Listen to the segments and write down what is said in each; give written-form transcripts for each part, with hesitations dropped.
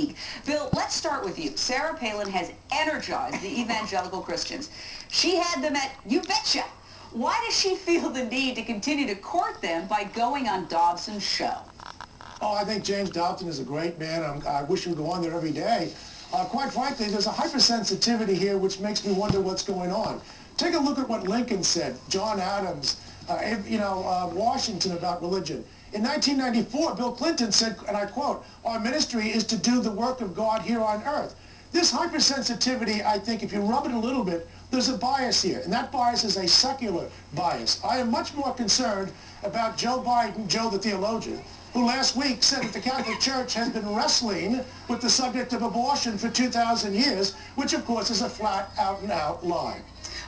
league. Bill, let's start with you. Sarah Palin has energized the evangelical Christians. She had them at You Betcha. Why does she feel the need to continue to court them by going on Dobson's show? Oh, I think James Dobson is a great man. I wish he would go on there every day. Quite frankly, there's a hypersensitivity here which makes me wonder what's going on. Take a look at what Lincoln said, John Adams, Washington about religion. In 1994, Bill Clinton said, and I quote, "Our ministry is to do the work of God here on earth." This hypersensitivity, I think, if you rub it a little bit, there's a bias here, and that bias is a secular bias. I am much more concerned about Joe Biden, Joe the theologian, who last week said that the Catholic Church has been wrestling with the subject of abortion for 2,000 years, which of course is a flat out-and-out lie.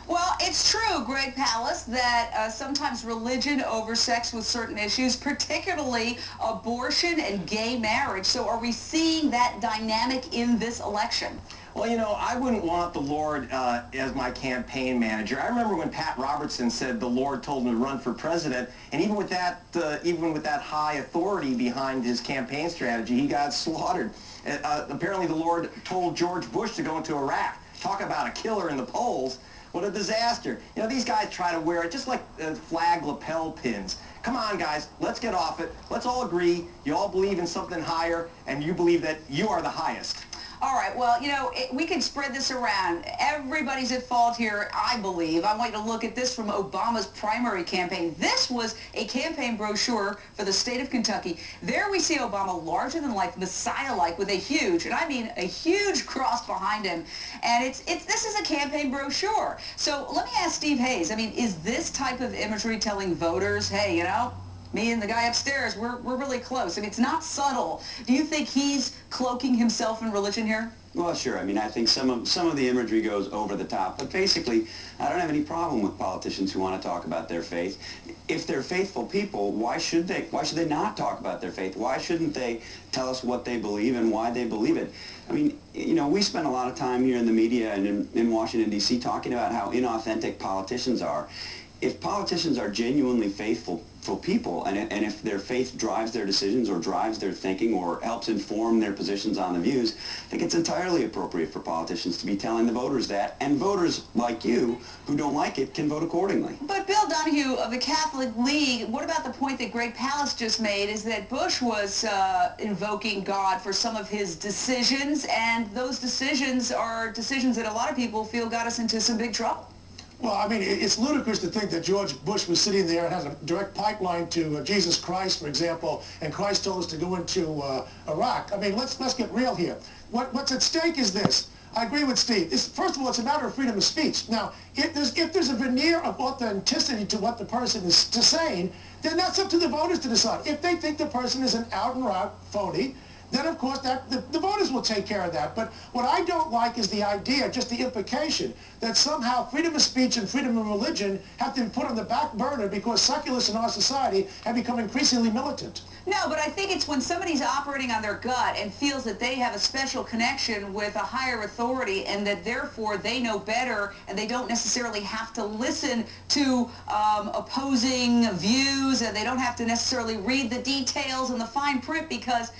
Well, it's true, Greg Palast, that sometimes religion oversects with certain issues, particularly abortion and gay marriage. So are we seeing that dynamic in this election? Well, you know, I wouldn't want the Lord as my campaign manager. I remember when Pat Robertson said the Lord told him to run for president, and even with that high authority behind his campaign strategy, he got slaughtered. Apparently the Lord told George Bush to go into Iraq. Talk about a killer in the polls. What a disaster. You know, these guys try to wear it just like flag lapel pins. Come on, guys, let's get off it. Let's all agree you all believe in something higher, and you believe that you are the highest. All right, well, you know, we can spread this around. Everybody's at fault here, I believe. I want you to look at this from Obama's primary campaign. This was a campaign brochure for the state of Kentucky. There we see Obama larger than life, Messiah-like, with a huge, and I mean a huge cross behind him. And this is a campaign brochure. So let me ask Steve Hayes, I mean, is this type of imagery telling voters, hey, you know, me and the guy upstairs, we're really close? I mean, it's not subtle. Do you think he's cloaking himself in religion here? Well, sure. I mean, I think some of the imagery goes over the top. But basically, I don't have any problem with politicians who want to talk about their faith. If they're faithful people, why should they not talk about their faith? Why shouldn't they tell us what they believe and why they believe it? I mean, you know, we spend a lot of time here in the media and in Washington, D.C. talking about how inauthentic politicians are. If politicians are genuinely faithful people, and if their faith drives their decisions or drives their thinking or helps inform their positions on the views, I think it's entirely appropriate for politicians to be telling the voters that, and voters like you who don't like it can vote accordingly. But Bill Donahue of the Catholic League, what about the point that Greg Palast just made, is that Bush was invoking God for some of his decisions, and those decisions are decisions that a lot of people feel got us into some big trouble? Well, I mean, it's ludicrous to think that George Bush was sitting there and has a direct pipeline to Jesus Christ, for example, and Christ told us to go into Iraq. I mean, let's get real here. What's at stake is this. I agree with Steve. First of all, it's a matter of freedom of speech. Now, if there's a veneer of authenticity to what the person is saying, then that's up to the voters to decide. If they think the person is an out-and-out phony, then of course the voters will take care of that. But what I don't like is the idea, just the implication, that somehow freedom of speech and freedom of religion have to be put on the back burner because secularists in our society have become increasingly militant. No, but I think it's when somebody's operating on their gut and feels that they have a special connection with a higher authority and that therefore they know better and they don't necessarily have to listen to opposing views, and they don't have to necessarily read the details and the fine print because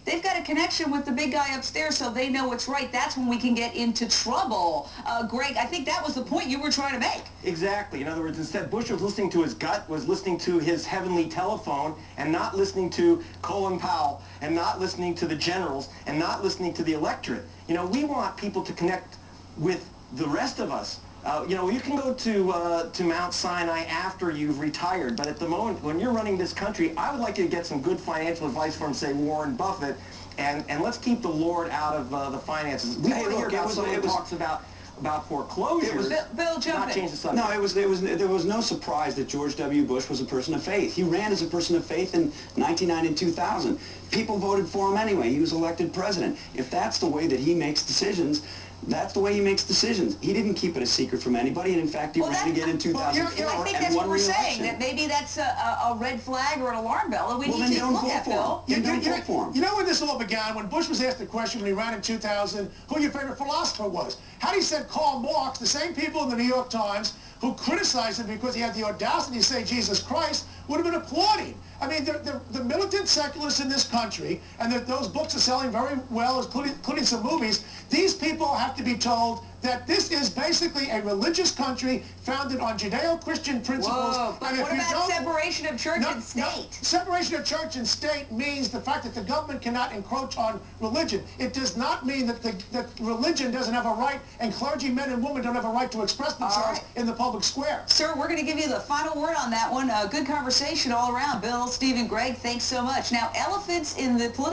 they've got a connection with the big guy upstairs, so they know what's right. That's when we can get into trouble. Greg, I think that was the point you were trying to make. Exactly. In other words, instead Bush was listening to his gut, was listening to his heavenly telephone, and not listening to Colin Powell, and not listening to the generals, and not listening to the electorate. You know, we want people to connect with the rest of us. You know, you can go to Mount Sinai after you've retired, but at the moment, when you're running this country, I would like you to get some good financial advice from, say, Warren Buffett, and let's keep the Lord out of the finances. We want to hear about someone who talks about foreclosures. Bill, jump not in. change the subject. No, there was no surprise that George W. Bush was a person of faith. He ran as a person of faith in 1999 and 2000. People voted for him anyway. He was elected president. If that's the way that he makes decisions, that's the way he makes decisions. He didn't keep it a secret from anybody, and in fact, he ran again in 2004 I think and that's won what we're re-election. saying, that maybe that's a red flag or an alarm bell that we need to look at, Bill. Then don't vote for him. You know when this all began? When Bush was asked the question when he ran in 2000, who your favorite philosopher was. Had he said Karl Marx, the same people in the New York Times who criticized him because he had the audacity to say Jesus Christ would have been applauding. I mean, the militant secularists in this country, and those books are selling very well, including some movies, these people have to be told that this is basically a religious country founded on Judeo-Christian principles. Whoa, but and what about separation of church and state? No, separation of church and state means the fact that the government cannot encroach on religion. It does not mean that religion doesn't have a right, and clergy men and women don't have a right to express themselves in the public square. Sir, we're going to give you the final word on that one. Good conversation all around. Bill, Stephen, Greg, thanks so much. Now, elephants in the political